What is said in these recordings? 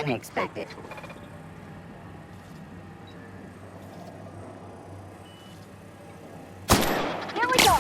unexpected. Here we go!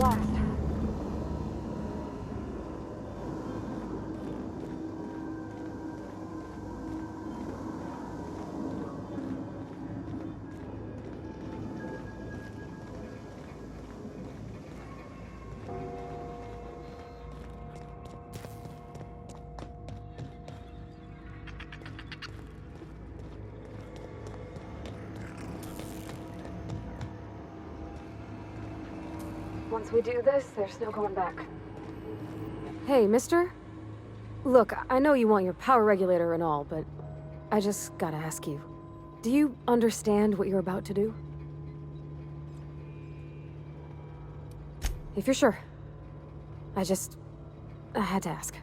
blast. Once we do this, there's no going back. Hey, mister? Look, I know you want your power regulator and all, but I just gotta ask you. Do you understand what you're about to do? If you're sure. I had to ask.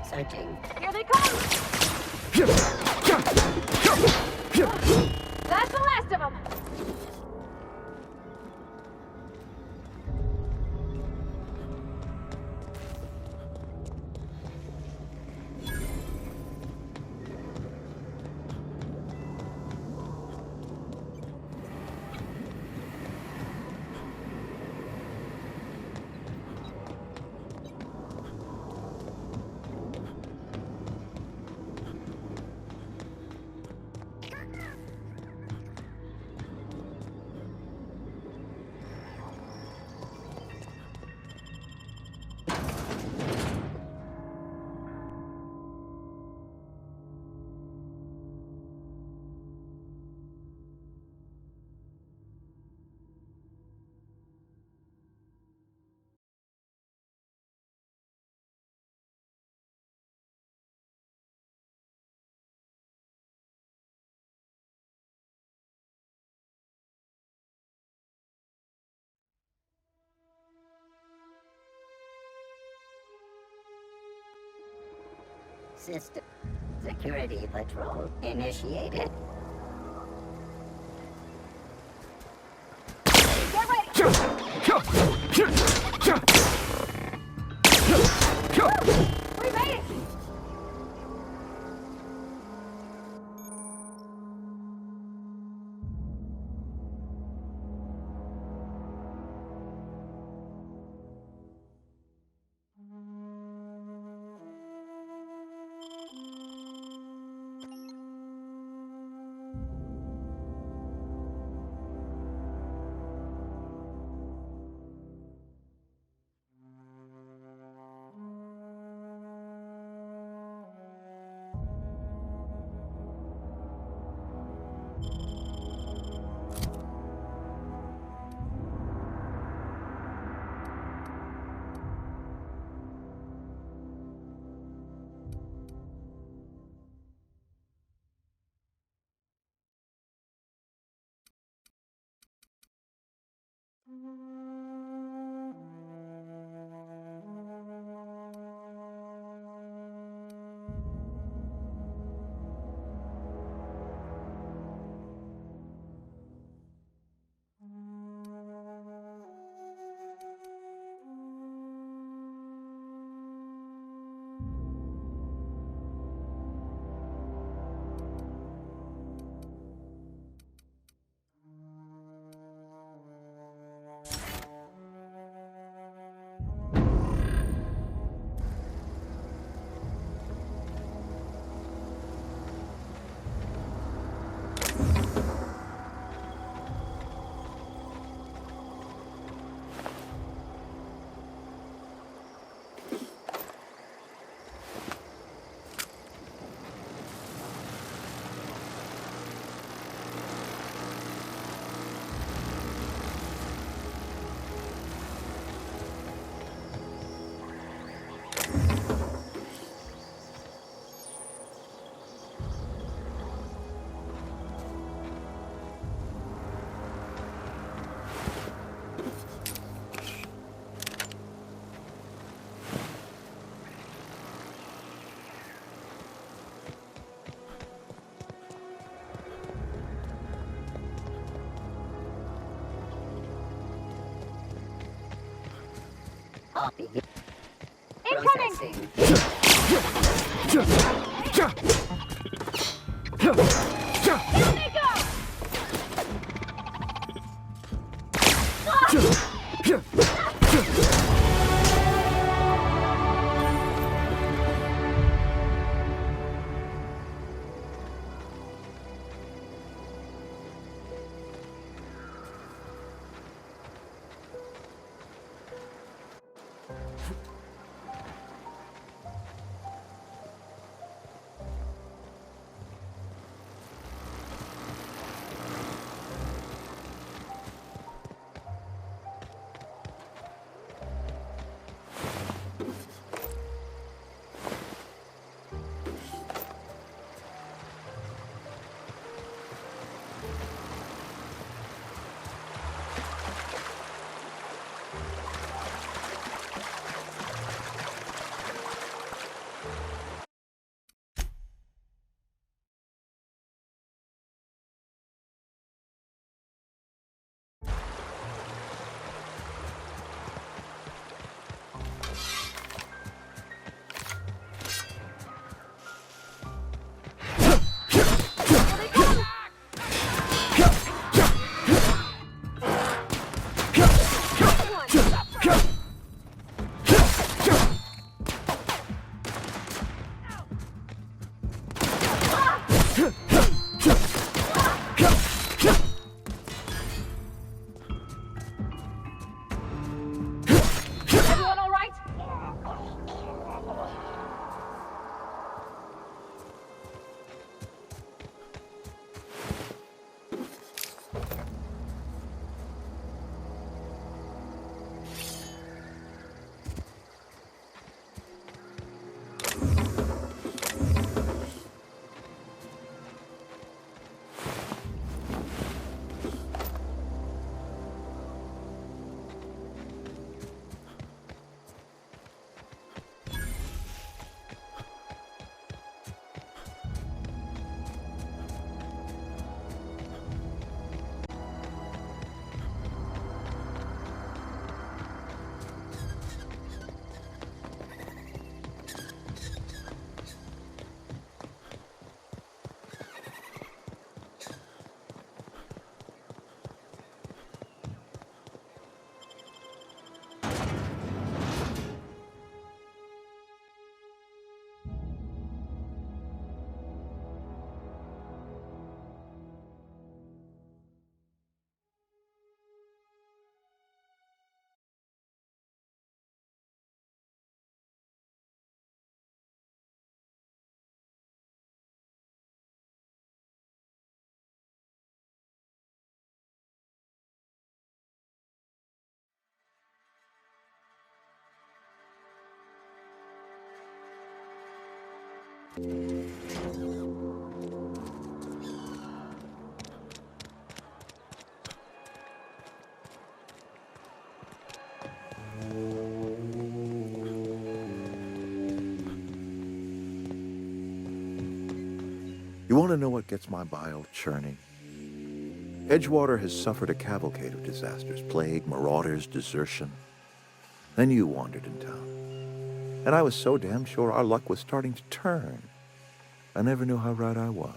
Searching. Here they come! That's the last of them! System security patrol initiated. Get ready! We made it! Copy. Incoming! Processing. Here they go! Everyone all right? You want to know what gets my bile churning? Edgewater has suffered a cavalcade of disasters, plague, marauders, desertion. Then you wandered in town. And I was so damn sure our luck was starting to turn. I never knew how right I was.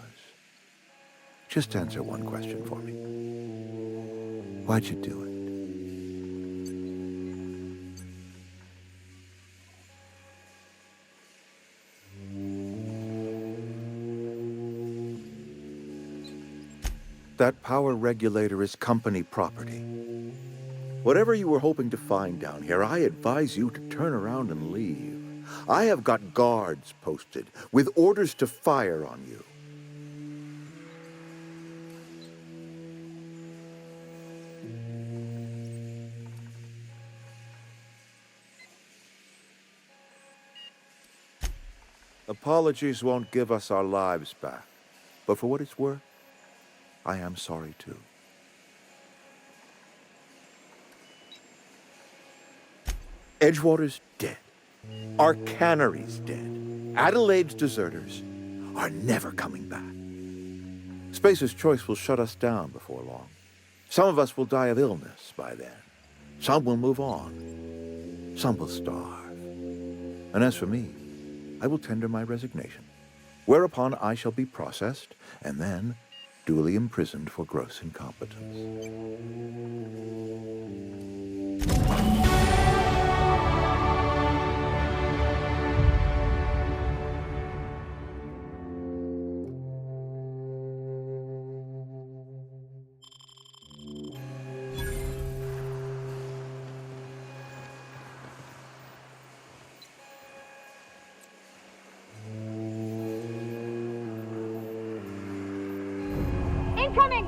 Just answer one question for me. Why'd you do it? That power regulator is company property. Whatever you were hoping to find down here, I advise you to turn around and leave. I have got guards posted with orders to fire on you. Apologies won't give us our lives back, but for what it's worth, I am sorry too. Edgewater's dead. Our cannery's dead. Adelaide's deserters are never coming back. Spacer's Choice will shut us down before long. Some of us will die of illness by then. Some will move on. Some will starve. And as for me, I will tender my resignation, whereupon I shall be processed and then duly imprisoned for gross incompetence. Incoming!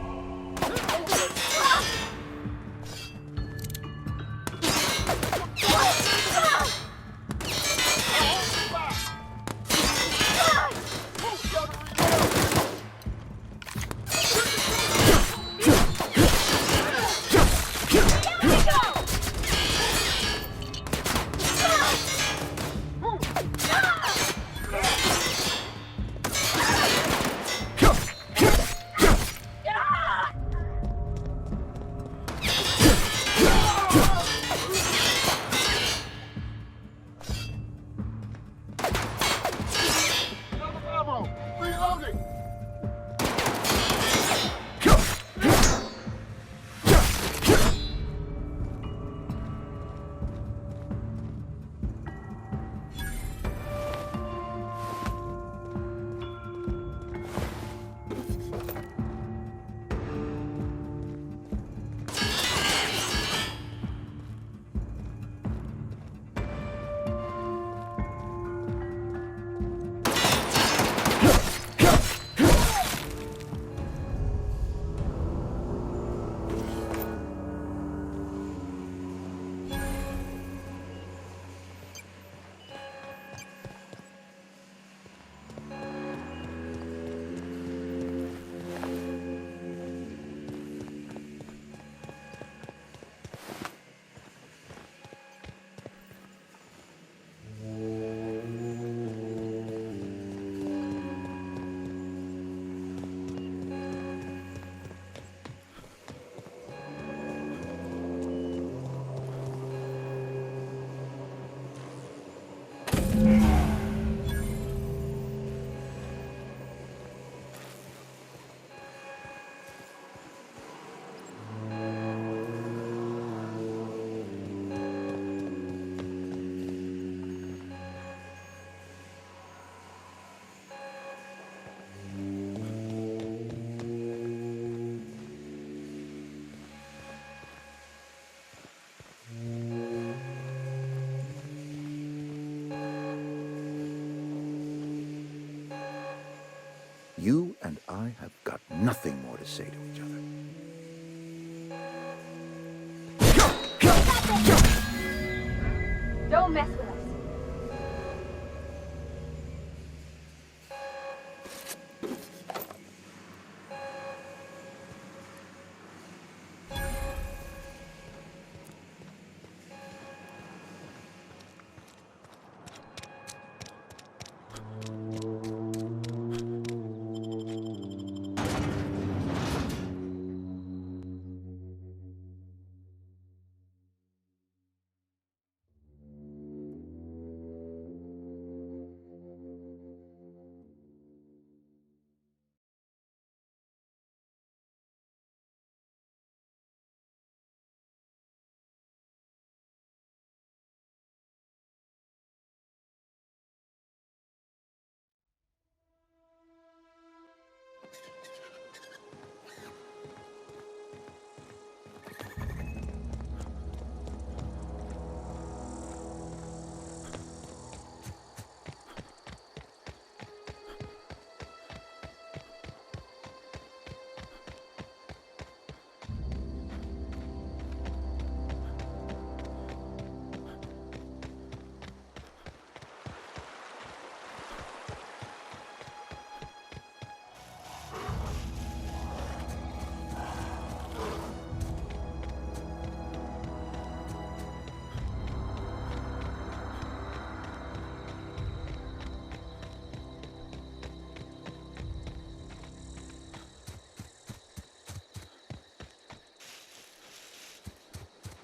You and I have got nothing more to say to each other. Don't mess with us.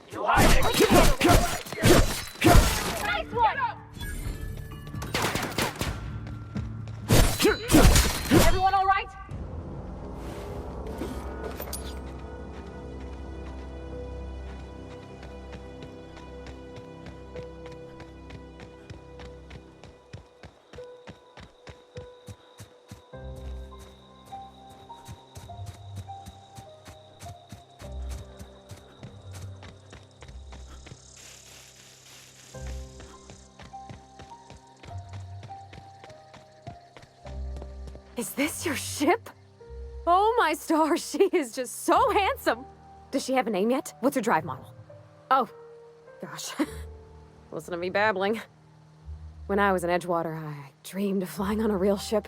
You hiding! Is this your ship? Oh my stars, she is just so handsome! Does she have a name yet? What's her drive model? Oh, gosh. Listen to me babbling. When I was in Edgewater, I dreamed of flying on a real ship,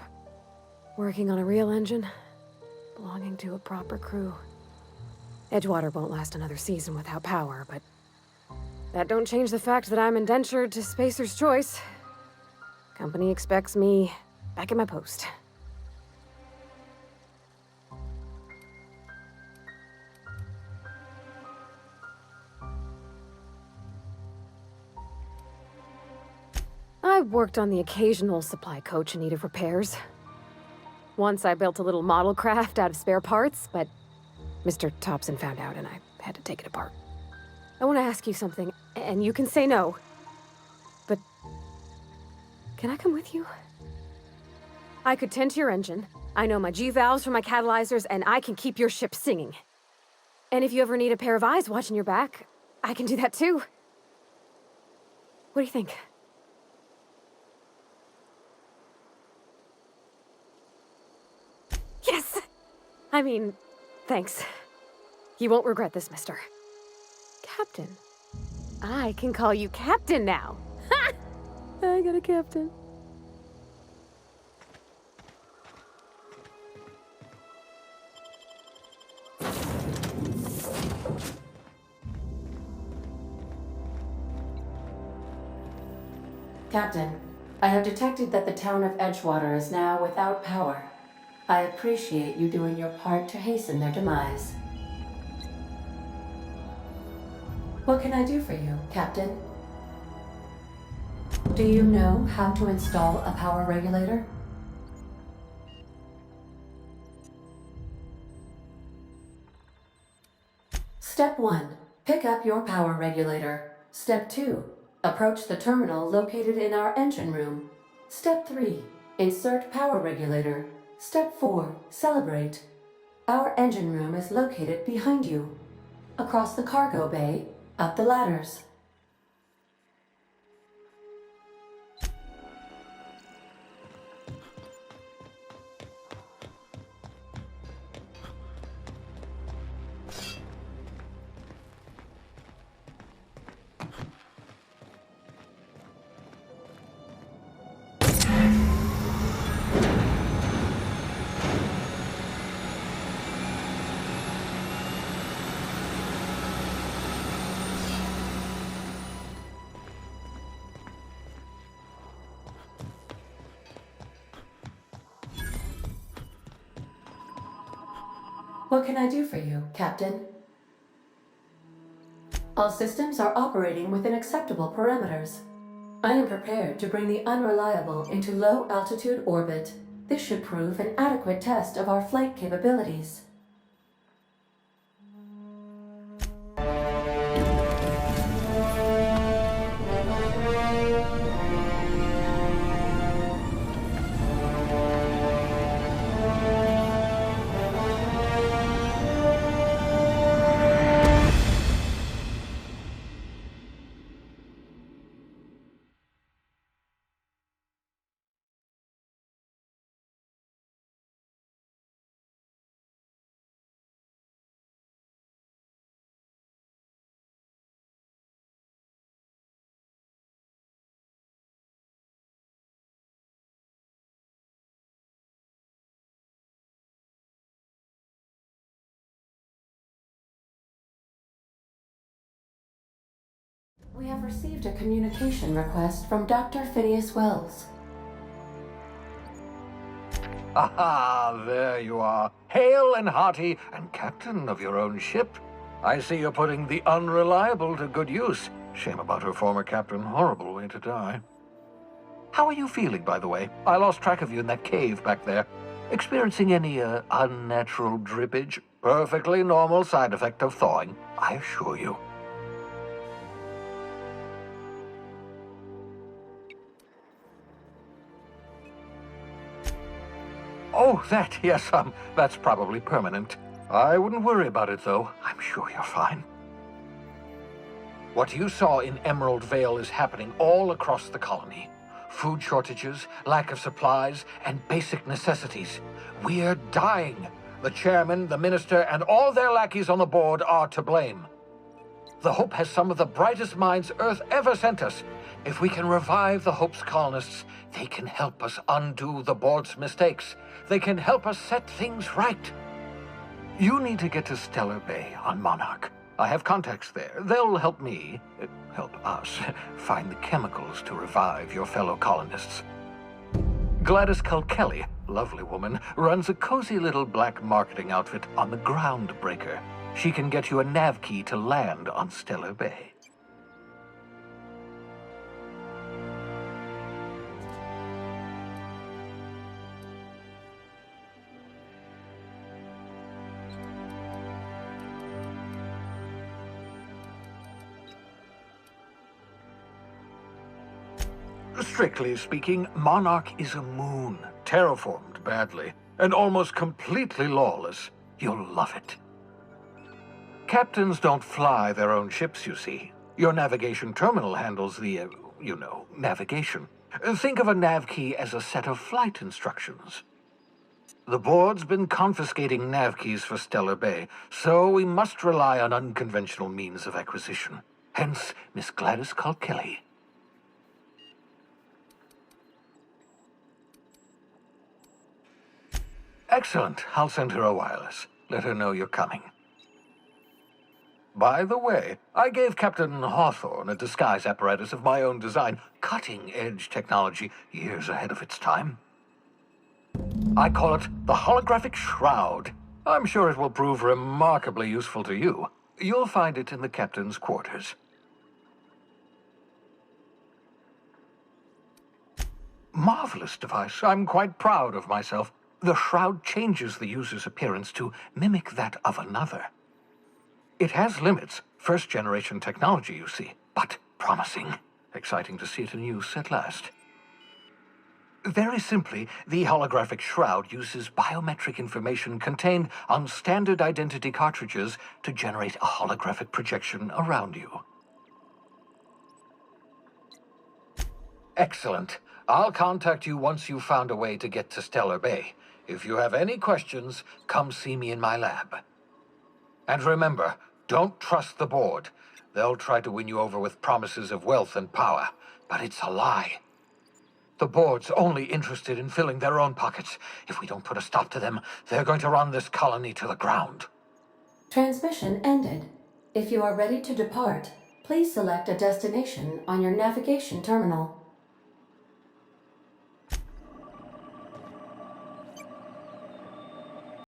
working on a real engine, belonging to a proper crew. Edgewater won't last another season without power, but that don't change the fact that I'm indentured to Spacer's Choice. Company expects me back at my post. I worked on the occasional supply coach in need of repairs. Once I built a little model craft out of spare parts, but Mr. Thompson found out and I had to take it apart. I want to ask you something, and you can say no. But can I come with you? I could tend to your engine. I know my G-valves for my catalyzers, and I can keep your ship singing. And if you ever need a pair of eyes watching your back, I can do that too. What do you think? Yes! I mean, thanks. You won't regret this, mister. Captain. I can call you Captain now. Ha! I got a captain. Captain, I have detected that the town of Edgewater is now without power. I appreciate you doing your part to hasten their demise. What can I do for you, Captain? Do you know how to install a power regulator? Step 1. Pick up your power regulator. Step 2. Approach the terminal located in our engine room. Step 3. Insert power regulator. Step 4. Celebrate. Our engine room is located behind you. Across the cargo bay, up the ladders. What can I do for you, Captain? All systems are operating within acceptable parameters. I am prepared to bring the unreliable into low-altitude orbit. This should prove an adequate test of our flight capabilities. We have received a communication request from Dr. Phineas Wells. Aha, there you are. Hale and hearty, and captain of your own ship. I see you're putting the unreliable to good use. Shame about her former captain. Horrible way to die. How are you feeling, by the way? I lost track of you in that cave back there. Experiencing any, unnatural drippage? Perfectly normal side effect of thawing, I assure you. Oh, yes, that's probably permanent. I wouldn't worry about it, though. I'm sure you're fine. What you saw in Emerald Vale is happening all across the colony. food shortages, lack of supplies, and basic necessities. We're dying. The chairman, the minister, and all their lackeys on the board are to blame. The Hope has some of the brightest minds Earth ever sent us. If we can revive the Hope's colonists, they can help us undo the board's mistakes. They can help us set things right. You need to get to Stellar Bay on Monarch. I have contacts there. They'll help me, help us, find the chemicals to revive your fellow colonists. Gladys Kelly, lovely woman, runs a cozy little black marketing outfit on the Groundbreaker. She can get you a nav key to land on Stellar Bay. Strictly speaking, Monarch is a moon, terraformed badly, and almost completely lawless. You'll love it. Captains don't fly their own ships, you see. Your navigation terminal handles the, navigation. Think of a nav key as a set of flight instructions. The board's been confiscating nav keys for Stellar Bay, so we must rely on unconventional means of acquisition. Hence, Miss Gladys Kelly. Excellent. I'll send her a wireless. Let her know you're coming. By the way, I gave Captain Hawthorne a disguise apparatus of my own design, cutting-edge technology years ahead of its time. I call it the Holographic Shroud. I'm sure it will prove remarkably useful to you. You'll find it in the captain's quarters. Marvelous device. I'm quite proud of myself. The shroud changes the user's appearance to mimic that of another. It has limits, first-generation technology, you see, but promising. Exciting to see it in use at last. Very simply, the holographic shroud uses biometric information contained on standard identity cartridges to generate a holographic projection around you. Excellent. I'll contact you once you've found a way to get to Stellar Bay. If you have any questions, come see me in my lab. And remember, don't trust the board. They'll try to win you over with promises of wealth and power, but it's a lie. The board's only interested in filling their own pockets. If we don't put a stop to them, they're going to run this colony to the ground. Transmission ended. If you are ready to depart, please select a destination on your navigation terminal.